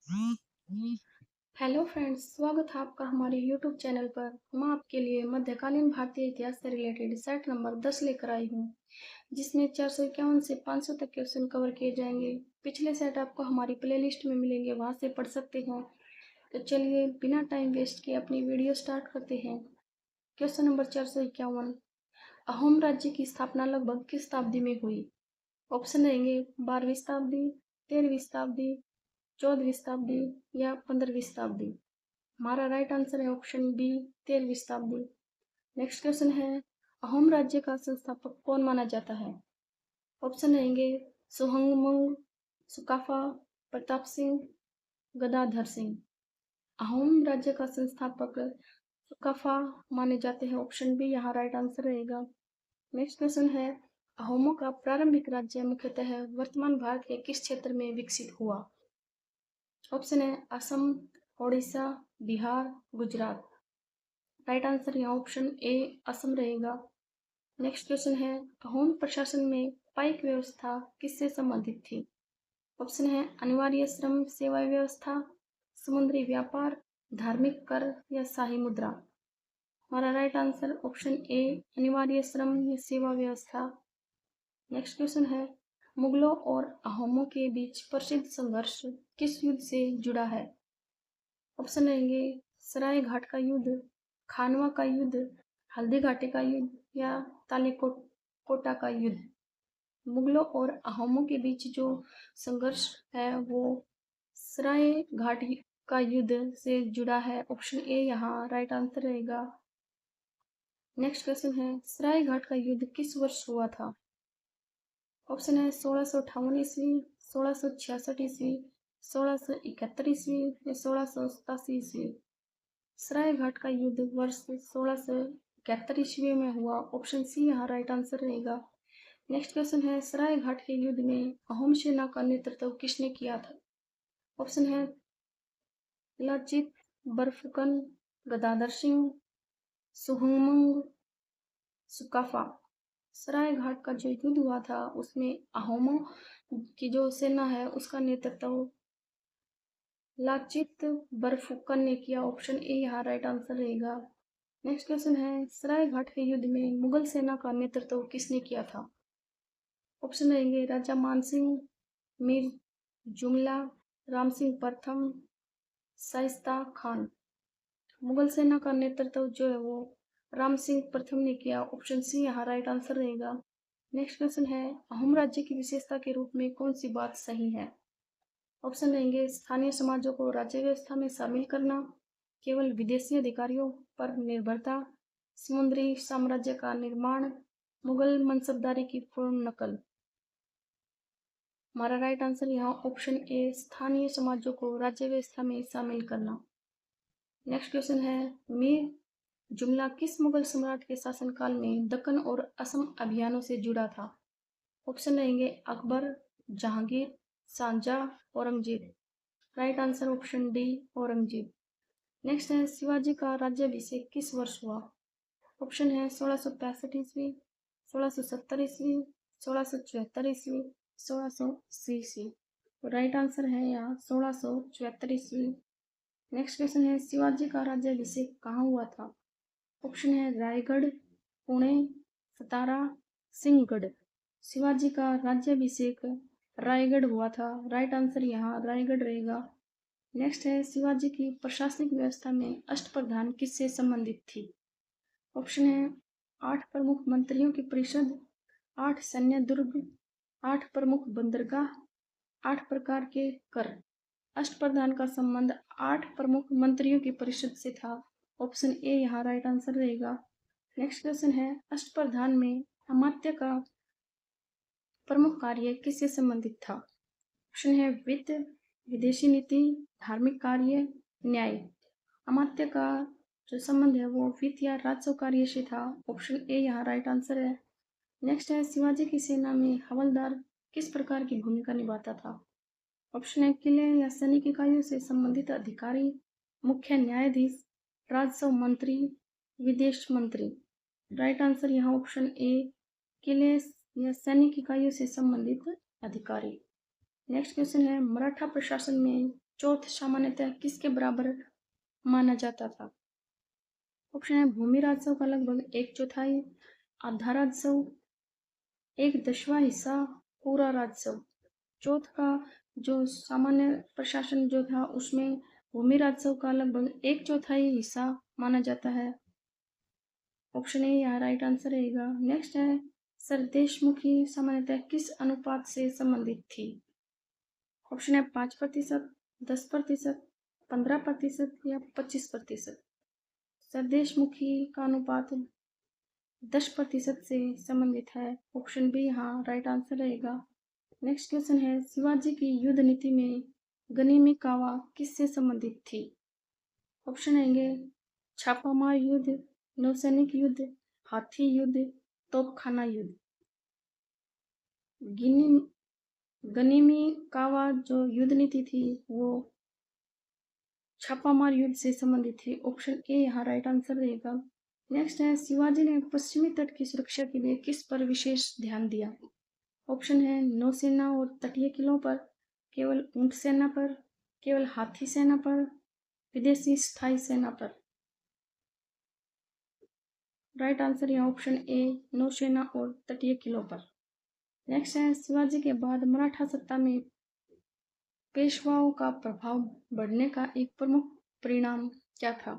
Hello friends, स्वागत है आपका हमारे यूट्यूब चैनल पर। मैं आपके लिए मध्यकालीन भारतीय इतिहास से रिलेटेड सेट नंबर 10 लेकर आई हूँ, जिसमें 451 से 500 तक क्वेश्चन कवर किए जाएंगे। पिछले सेट आपको हमारी प्लेलिस्ट में मिलेंगे, वहाँ से पढ़ सकते हैं। तो चलिए बिना टाइम वेस्ट किए अपनी वीडियो स्टार्ट करते हैं। क्वेश्चन नंबर 451, अहोम राज्य की स्थापना लगभग किस शताब्दी में हुई? ऑप्शन रहेंगे 12वीं शताब्दी, 13वीं शताब्दी, 14वीं शताब्दी या 15वीं शताब्दी। हमारा राइट आंसर है ऑप्शन बी, 13वीं शताब्दी। नेक्स्ट क्वेश्चन है, अहोम राज्य का संस्थापक कौन माना जाता है? ऑप्शन रहेंगे सुहंगमुंग, सुकाफा, प्रताप सिंह, गदाधर सिंह। अहोम राज्य का संस्थापक सुकाफा माने जाते हैं, ऑप्शन बी यहाँ राइट आंसर रहेगा। नेक्स्ट क्वेश्चन है, अहोमों का प्रारंभिक राज्य मुख्यतः वर्तमान भारत के किस क्षेत्र में विकसित हुआ? ऑप्शन है असम, ओडिशा, बिहार, गुजरात। राइट आंसर यहाँ ऑप्शन ए असम रहेगा। नेक्स्ट क्वेश्चन है, अहोम प्रशासन में पाइक व्यवस्था किससे संबंधित थी? ऑप्शन है अनिवार्य श्रम सेवा व्यवस्था, समुद्री व्यापार, धार्मिक कर या शाही मुद्रा। हमारा राइट आंसर ऑप्शन ए अनिवार्य श्रम या सेवा व्यवस्था। नेक्स्ट क्वेश्चन है, मुगलों और अहोमों के बीच प्रसिद्ध संघर्ष किस युद्ध से जुड़ा है? ऑप्शन रहेंगे सराय घाट का युद्ध, खानवा का युद्ध, हल्दी घाटी का युद्ध या कोटा का युद्ध। मुगलों और अहोमों के बीच जो संघर्ष है वो सराय घाट का युद्ध से जुड़ा है, ऑप्शन ए यहाँ राइट आंसर रहेगा। नेक्स्ट क्वेश्चन है, सराय घाट का युद्ध किस वर्ष हुआ था? ऑप्शन है 1658 ईस्वी, 1666 ईस्वी, 1671 ईस्वी या 1687 ईस्वी। सराय घाट का युद्ध वर्ष 1671 ईस्वी में हुआ, ऑप्शन सी यहाँ राइट आंसर रहेगा। नेक्स्ट क्वेश्चन है, सराय घाट के युद्ध में अहोम सेना का नेतृत्व किसने किया था? ऑप्शन है लाचित बरफुकन, गदाधर सिंह, सुहुंगमुंग, सुकाफा। सराय घाट का जो युद्ध हुआ था उसमें अहोमों की जो सेना है उसका नेतृत्व लाचित बरफुकन ने किया, ऑप्शन ए यहाँ राइट आंसर रहेगा। नेक्स्ट क्वेश्चन है, सराय घाट के युद्ध में मुगल सेना का नेतृत्व किसने किया था? ऑप्शन रहेंगे राजा मानसिंह, मीर जुमला, राम सिंह प्रथम, शाइस्ता खान। मुगल सेना का नेतृत्व जो है वो राम सिंह प्रथम ने किया, ऑप्शन सी यहाँ राइट आंसर रहेगा। नेक्स्ट क्वेश्चन है, अहोम राज्य की विशेषता के रूप में कौन सी बात सही है? ऑप्शन रहेंगे स्थानीय समाजों को राज्य व्यवस्था में शामिल करना, केवल विदेशी अधिकारियों पर निर्भरता, समुद्री साम्राज्य का निर्माण, मुगल मनसबदारी की पूर्ण नकल। हमारा राइट आंसर यहाँ ऑप्शन ए स्थानीय समाजों को राज्य व्यवस्था में शामिल करना। नेक्स्ट क्वेश्चन है, मीर जुमला किस मुगल सम्राट के शासनकाल में दक्कन और असम अभियानों से जुड़ा था? ऑप्शन रहेंगे Akbar, Jahangir, Shahjahan, Aurangzeb. Right answer option D Aurangzeb. Next है, शिवाजी का राज्याभिषेक किस वर्ष हुआ? ऑप्शन है 1665 ईस्वी, 1670 ईस्वी, 1674 ईस्वी, 1680 ईस्वी। राइट आंसर है यहाँ 1674 ईस्वी। नेक्स्ट क्वेश्चन है, शिवाजी का राज्याभिषेक कहाँ हुआ था? ऑप्शन है रायगढ़, पुणे, सतारा, सिंहगढ़। शिवाजी का राज्याभिषेक रायगढ़ हुआ था, राइट आंसर यहाँ रायगढ़ रहेगा। नेक्स्ट है, शिवाजी की प्रशासनिक व्यवस्था में अष्टप्रधान किससे संबंधित थी? ऑप्शन है 8 प्रमुख मंत्रियों की परिषद, 8 सैन्य दुर्ग, 8 प्रमुख बंदरगाह, 8 प्रकार के कर। अष्टप्रधान का संबंध 8 प्रमुख मंत्रियों की परिषद से था, ऑप्शन ए यहाँ राइट आंसर रहेगा। नेक्स्ट क्वेश्चन है, अष्टप्रधान में अमात्य का प्रमुख कार्य किससे संबंधित था? ऑप्शन है वित्त, विदेशी नीति, धार्मिक कार्य, न्याय। अमात्य का जो संबंध है वो वित्त या राजस्व कार्य से था, ऑप्शन ए यहाँ राइट आंसर है। नेक्स्ट है, शिवाजी की सेना में हवलदार किस प्रकार की भूमिका निभाता था? ऑप्शन है किले या सैनिक इकाइयों से संबंधित अधिकारी, मुख्य न्यायाधीश, राजस्व मंत्री, विदेश मंत्री। राइट आंसर यहाँ ऑप्शन ए किले या सैनिक इकाइयों से संबंधित अधिकारी। नेक्स्ट क्वेश्चन है, मराठा प्रशासन में चौथ सामान्यतः किसके बराबर माना जाता था? ऑप्शन है भूमि राजस्व का लगभग 1/4, आधा राजस्व, 1/10वां हिस्सा, पूरा राजस्व। चौथ का जो सामान्य प्रशासन जो था उसमें भूमि राजस्व का लगभग 1/4 हिस्सा माना जाता है। ऑप्शन ए यहाँ राइट आंसर रहेगा। नेक्स्ट है सरदेशमुखी सामान्यतः किस अनुपात से संबंधित थी? ऑप्शन है 5%, 10%, 15% या 25%। सरदेशमुखी का अनुपात 10% से संबंधित है। ऑप्शन बी यहाँ राइट आंसर रहेगा। नेक्स्ट क्वेश्चन है शिवाजी की युद्ध नीति में गनिमी कावा किससे संबंधित थी? ऑप्शन रहेंगे छापामार युद्ध, नौसैनिक युद्ध, हाथी युद्ध, तोपखाना युद्ध। गनिमी कावा जो युद्ध नीति थी वो छापामार युद्ध से संबंधित थी। ऑप्शन ए यहाँ राइट आंसर रहेगा। नेक्स्ट है शिवाजी ने पश्चिमी तट की सुरक्षा के लिए किस पर विशेष ध्यान दिया? ऑप्शन है नौसेना और तटीय किलों पर, केवल ऊंट सेना पर, केवल हाथी सेना पर, विदेशी स्थायी सेना पर। राइट आंसर यहाँ ऑप्शन ए नौसेना और तटीय किलों पर। नेक्स्ट है शिवाजी के बाद मराठा सत्ता में पेशवाओं का प्रभाव बढ़ने का एक प्रमुख परिणाम क्या था?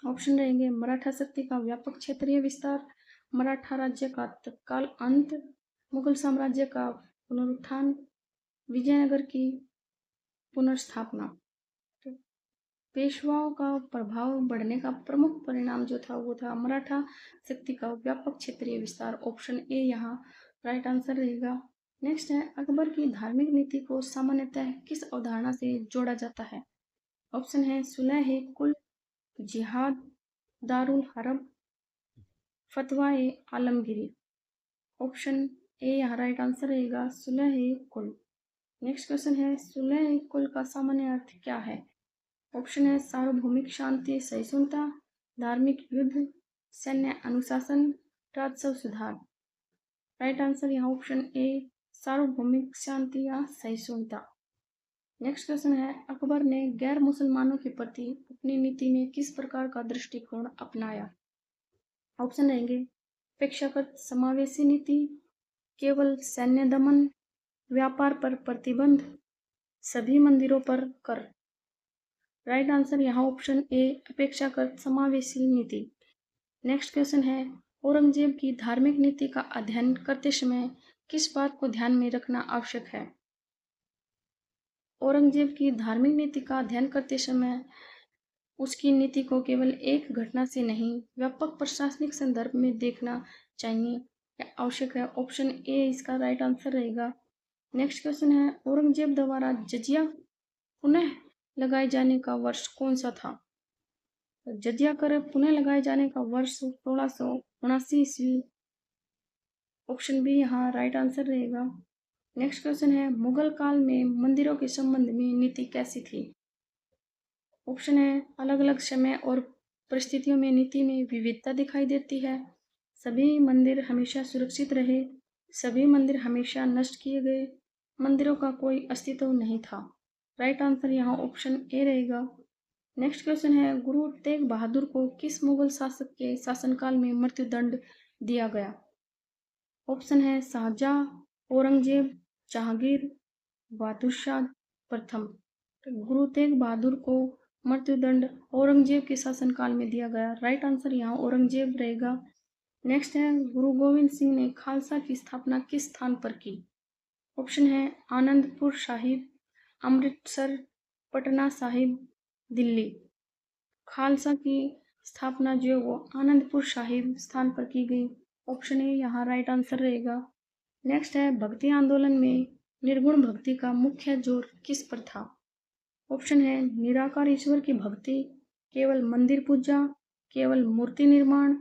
ऑप्शन रहेंगे मराठा शक्ति का व्यापक क्षेत्रीय विस्तार, मराठा राज्य का तत्काल अंत, मुगल साम्राज्य का पुनरुत्थान, विजयनगर की पुनर्स्थापना। पेशवाओं का प्रभाव बढ़ने का प्रमुख परिणाम जो था वो था मराठा शक्ति का व्यापक क्षेत्रीय विस्तार। ऑप्शन ए यहाँ राइट आंसर रहेगा। नेक्स्ट है अकबर की धार्मिक नीति को सामान्यतः किस अवधारणा से जोड़ा जाता है? ऑप्शन है सुलह कुल, जिहाद, दारुल हरब, फतवाए आलमगीरी। ऑप्शन ए यहाँ राइट आंसर रहेगा सुलह कुल। नेक्स्ट क्वेश्चन है सुलह कुल का सामान्य अर्थ क्या है? ऑप्शन है सार्वभौमिक शांति सहिष्णुता, धार्मिक युद्ध, सैन्य अनुशासन, राजस्व सुधार। राइट आंसर यहाँ ऑप्शन ए सार्वभौमिक शांति या सहिष्णुता। नेक्स्ट क्वेश्चन है अकबर ने गैर मुसलमानों के प्रति अपनी नीति में किस प्रकार का दृष्टिकोण अपनाया? ऑप्शन रहेंगे अपेक्षाकृत समावेशी नीति, केवल सैन्य दमन, व्यापार पर प्रतिबंध, सभी मंदिरों पर कर। राइट आंसर यहाँ ऑप्शन ए अपेक्षाकृत समावेशी नीति। नेक्स्ट क्वेश्चन है औरंगजेब की धार्मिक नीति का अध्ययन करते समय किस बात को ध्यान में रखना आवश्यक है? औरंगजेब की धार्मिक नीति का अध्ययन करते समय उसकी नीति को केवल एक घटना से नहीं व्यापक प्रशासनिक संदर्भ में देखना चाहिए या आवश्यक है। ऑप्शन ए इसका राइट आंसर रहेगा। नेक्स्ट क्वेश्चन है औरंगजेब द्वारा जजिया पुनः लगाए जाने का वर्ष कौन सा था? जजिया कर पुनः लगाए जाने का वर्ष 1679 ईस्वी। ऑप्शन बी यहाँ राइट आंसर रहेगा। नेक्स्ट क्वेश्चन है मुगल काल में मंदिरों के संबंध में नीति कैसी थी? ऑप्शन है अलग अलग समय और परिस्थितियों में नीति में विविधता दिखाई देती है, सभी मंदिर हमेशा सुरक्षित रहे, सभी मंदिर हमेशा नष्ट किए गए, मंदिरों का कोई अस्तित्व नहीं था। राइट आंसर यहाँ ऑप्शन ए रहेगा। नेक्स्ट क्वेश्चन है गुरु तेग बहादुर को किस मुगल शासक के शासनकाल में मृत्युदंड दिया गया? ऑप्शन है शाहजहां, औरंगजेब, जहांगीर, बहादुर शाह प्रथम। तो गुरु तेग बहादुर को मृत्युदंड औरंगजेब के शासनकाल में दिया गया। राइट आंसर यहाँ औरंगजेब रहेगा। नेक्स्ट है गुरु गोविंद सिंह ने खालसा की स्थापना किस स्थान पर की? ऑप्शन है आनंदपुर साहिब, अमृतसर, पटना साहिब, दिल्ली। खालसा की स्थापना जो वो आनंदपुर साहिब स्थान पर की गई। ऑप्शन ए यहाँ राइट आंसर रहेगा। नेक्स्ट है भक्ति आंदोलन में निर्गुण भक्ति का मुख्य जोर किस पर था? ऑप्शन है निराकार ईश्वर की भक्ति, केवल मंदिर पूजा, केवल मूर्ति निर्माण,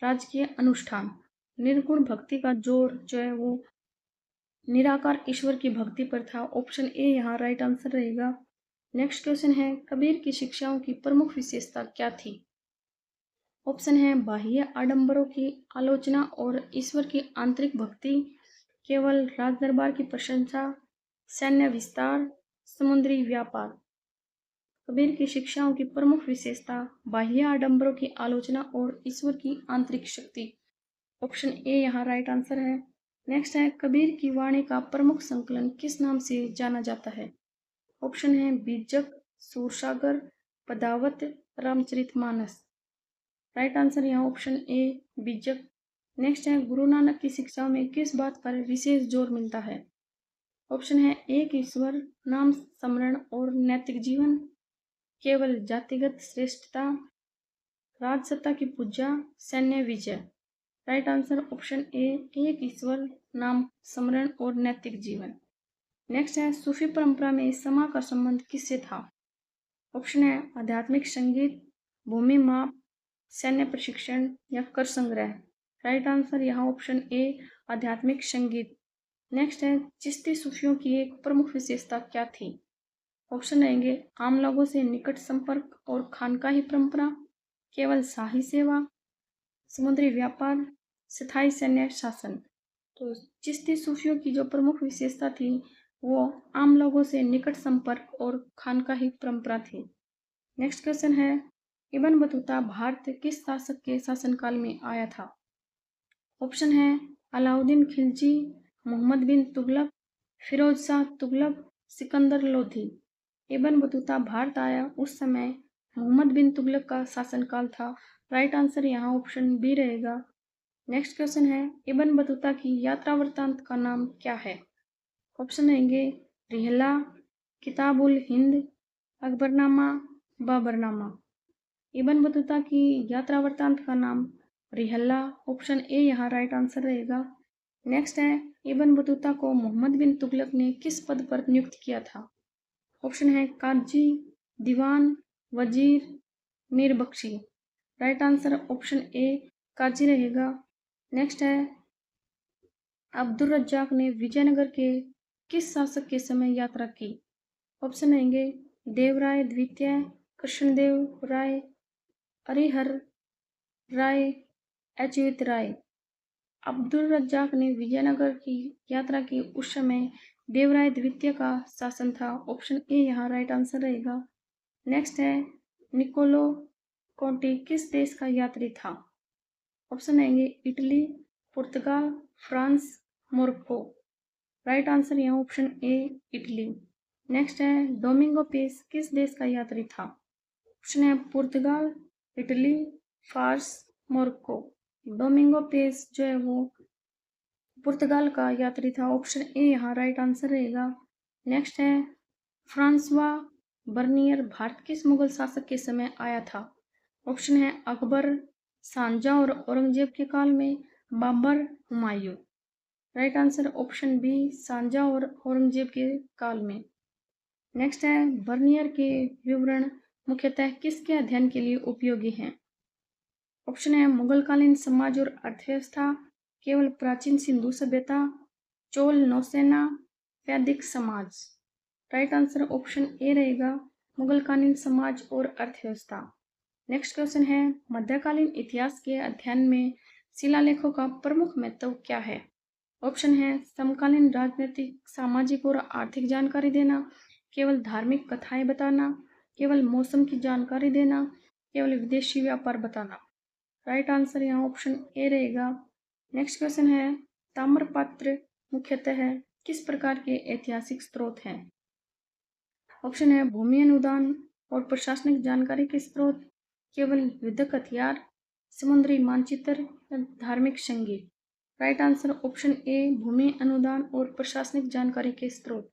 राजकीय अनुष्ठान। निर्गुण भक्ति का जोर जो है वो निराकार ईश्वर की भक्ति पर था। ऑप्शन ए यहाँ राइट आंसर रहेगा। नेक्स्ट क्वेश्चन है कबीर की शिक्षाओं की प्रमुख विशेषता क्या थी? ऑप्शन है बाह्य आडंबरों की आलोचना और ईश्वर की आंतरिक भक्ति, केवल राज दरबार की प्रशंसा, सैन्य विस्तार, समुद्री व्यापार। कबीर की शिक्षाओं की प्रमुख विशेषता बाह्य आडंबरों की आलोचना और ईश्वर की आंतरिक शक्ति। ऑप्शन ए यहाँ राइट आंसर है। नेक्स्ट है कबीर की वाणी का प्रमुख संकलन किस नाम से जाना जाता है? ऑप्शन है बीजक, सूरसागर, पदावत, रामचरितमानस। राइट आंसर यहाँ ऑप्शन ए बीजक। नेक्स्ट है गुरु नानक की शिक्षाओं में किस बात पर विशेष जोर मिलता है? ऑप्शन है एक ईश्वर, नाम स्मरण और नैतिक जीवन, केवल जातिगत श्रेष्ठता, राजसत्ता की पूजा, सैन्य विजय। राइट आंसर ऑप्शन ए एक ईश्वर, नाम स्मरण और नैतिक जीवन। नेक्स्ट है सूफी परंपरा में समा का संबंध किससे था? ऑप्शन है आध्यात्मिक संगीत, भूमि माप, सैन्य प्रशिक्षण या कर संग्रह। राइट आंसर यहाँ ऑप्शन ए आध्यात्मिक संगीत। नेक्स्ट है चिश्ती सूफियों की एक प्रमुख विशेषता क्या थी? ऑप्शन रहेंगे आम लोगों से निकट संपर्क और खानकाही परंपरा, केवल शाही सेवा, समुद्री व्यापार, स्थायी सैन्य शासन। तो चिश्ती सूफियों की जो प्रमुख विशेषता थी वो आम लोगों से निकट संपर्क और खानकाही परंपरा थी। नेक्स्ट क्वेश्चन है इब्न बतूता भारत किस शासक के शासनकाल में आया था? ऑप्शन है अलाउद्दीन खिलजी, मोहम्मद बिन तुगलक, फिरोज शाह तुगलक, सिकंदर लोधी। इब्न बतूता भारत आया उस समय मोहम्मद बिन तुगलक का शासनकाल था। राइट आंसर यहाँ ऑप्शन बी रहेगा। नेक्स्ट क्वेश्चन है इब्न बतूता की यात्रा वृत्तांत का नाम क्या है? ऑप्शन रहेंगे रिहला, किताबुल हिंद, अकबरनामा, बाबरनामा। इब्न बतूता की यात्रा वृत्तांत का नाम रिहला, ऑप्शन ए यहाँ राइट आंसर रहेगा। नेक्स्ट है इब्न बतूता को मोहम्मद बिन तुगलक ने किस पद पर नियुक्त किया था? ऑप्शन है काजी, दीवान, वजीर, मीर बख्शी। राइट आंसर ऑप्शन ए काजी रहेगा। नेक्स्ट है अब्दुल रज्जाक ने विजयनगर के किस शासक के समय यात्रा की? ऑप्शन रहेंगे देवराय द्वितीय, कृष्णदेव राय, हरिहर राय, अच्युत राय। अब्दुल रज्जाक ने विजयनगर की यात्रा की उस समय देवराय द्वितीय का शासन था। ऑप्शन ए यहाँ राइट आंसर रहेगा। नेक्स्ट है निकोलो कोंटी किस देश का यात्री था? ऑप्शन रहेंगे इटली, पुर्तगाल, फ्रांस, मोरक्को। राइट आंसर यहाँ ऑप्शन ए इटली। नेक्स्ट है डोमिंगो पेस किस देश का यात्री था? ऑप्शन है पुर्तगाल, इटली, फारस, मोरक्को। डोमिंगो पेस जो है वो पुर्तगाल का यात्री था। ऑप्शन ए यहाँ राइट आंसर रहेगा। नेक्स्ट है फ्रांसवा बर्नियर भारत किस मुगल शासक के समय आया था? ऑप्शन है अकबर, शाहजहां और औरंगजेब के काल में, Babur, Humayun. Right answer option B Shahjahan और औरंगजेब के काल में। नेक्स्ट है बर्नियर के विवरण मुख्यतः किसके अध्ययन के लिए उपयोगी हैं? ऑप्शन है मुगलकालीन समाज और अर्थव्यवस्था, केवल प्राचीन सिंधु सभ्यता, चोल नौसेना, वैदिक समाज। राइट आंसर ऑप्शन ए रहेगा मुगलकालीन समाज और अर्थव्यवस्था। नेक्स्ट क्वेश्चन है मध्यकालीन इतिहास के अध्ययन में शिलालेखों का प्रमुख महत्व क्या है? ऑप्शन है समकालीन राजनीतिक, सामाजिक और आर्थिक जानकारी देना, केवल धार्मिक कथाएं बताना, केवल मौसम की जानकारी देना, केवल विदेशी व्यापार बताना। राइट आंसर यहाँ ऑप्शन ए रहेगा। नेक्स्ट क्वेश्चन है ताम्रपत्र मुख्यतः किस प्रकार के ऐतिहासिक स्रोत हैं? ऑप्शन है भूमि अनुदान और प्रशासनिक जानकारी के स्रोत, केवल युद्धक हथियार, समुद्री मानचित्र, धार्मिक संगीत। राइट आंसर ऑप्शन ए भूमि अनुदान और प्रशासनिक जानकारी के स्रोत।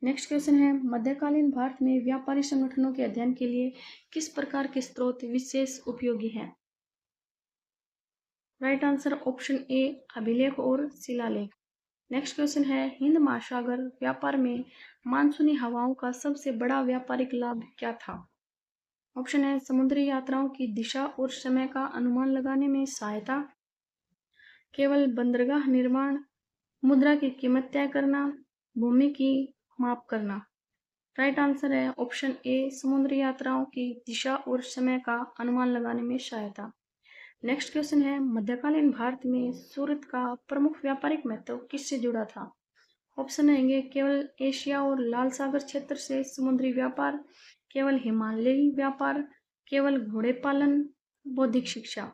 नेक्स्ट क्वेश्चन है मध्यकालीन भारत में व्यापारी संगठनों के अध्ययन के लिए किस प्रकार के स्रोत विशेष उपयोगी हैं? राइट आंसर ऑप्शन ए अभिलेख और शिलालेख। नेक्स्ट क्वेश्चन है हिंद महासागर व्यापार में मानसूनी हवाओं का सबसे बड़ा व्यापारिक लाभ क्या था? ऑप्शन है समुद्री यात्राओं की दिशा और समय का अनुमान लगाने में सहायता, केवल बंदरगाह निर्माण, मुद्रा की कीमत तय करना, भूमि की माप करना। राइट आंसर है ऑप्शन ए समुद्री यात्राओं की दिशा और समय का अनुमान लगाने में सहायता। नेक्स्ट क्वेश्चन है मध्यकालीन भारत में सूरत का प्रमुख व्यापारिक महत्व किससे जुड़ा था? ऑप्शन रहेंगे केवल एशिया और लाल सागर क्षेत्र से समुद्री व्यापार, केवल हिमालयी व्यापार, केवल घोड़े पालन, बौद्धिक शिक्षा।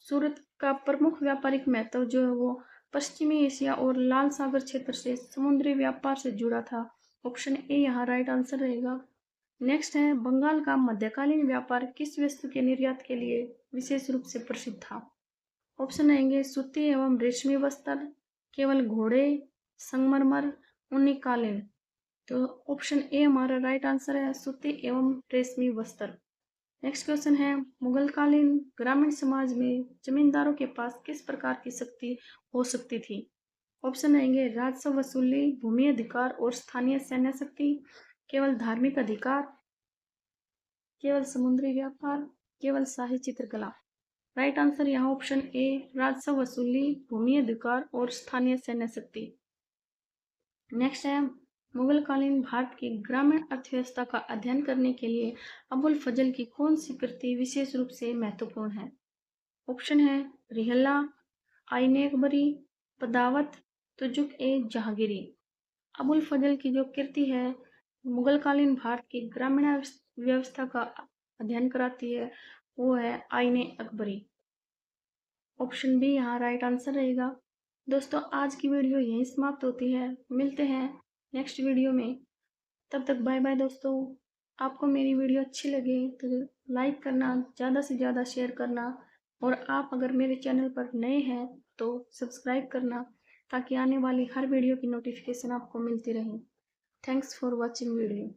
सूरत का प्रमुख व्यापारिक महत्व जो है वो पश्चिमी एशिया और लाल सागर क्षेत्र से समुद्री व्यापार से जुड़ा था। ऑप्शन ए यहाँ राइट आंसर रहेगा। नेक्स्ट है बंगाल का मध्यकालीन व्यापार किस वस्तु के निर्यात के लिए विशेष रूप से प्रसिद्ध था। ऑप्शन रहेंगे सूती एवं रेशमी वस्त्र, केवल घोड़े, संगमरमर, ऊनी कालीन। तो ऑप्शन ए हमारा राइट आंसर है, सूती एवं रेशमी वस्त्र। नेक्स्ट क्वेश्चन है मुगलकालीन ग्रामीण समाज में जमींदारों के पास किस प्रकार की शक्ति हो सकती थी। ऑप्शन रहेंगे राजस्व वसूली, भूमि अधिकार और स्थानीय सैन्य शक्ति, केवल धार्मिक अधिकार, केवल समुद्री व्यापार, केवल शाही चित्रकला। राइट आंसर यहाँ ऑप्शन ए राजस्व वसूली, भूमि अधिकार और स्थानीय सैन्य शक्ति। नेक्स्ट है मुगलकालीन भारत की ग्रामीण अर्थव्यवस्था का अध्ययन करने के लिए अबुल फजल की कौन सी कृति विशेष रूप से महत्वपूर्ण है। ऑप्शन है रिहला, आईने अकबरी, पदावत, तुजुक ए जहांगीरी। अबुल फजल की जो कृति है मुगलकालीन भारत की ग्रामीण व्यवस्था का अध्ययन कराती है वो है आईने अकबरी। ऑप्शन बी यहाँ राइट आंसर रहेगा। दोस्तों आज की वीडियो यहीं समाप्त होती है, मिलते हैं नेक्स्ट वीडियो में। तब तक बाय बाय दोस्तों। आपको मेरी वीडियो अच्छी लगे तो लाइक करना, ज़्यादा से ज़्यादा शेयर करना और आप अगर मेरे चैनल पर नए हैं तो सब्सक्राइब करना ताकि आने वाली हर वीडियो की नोटिफिकेशन आपको मिलती रहे। Thanks for watching video.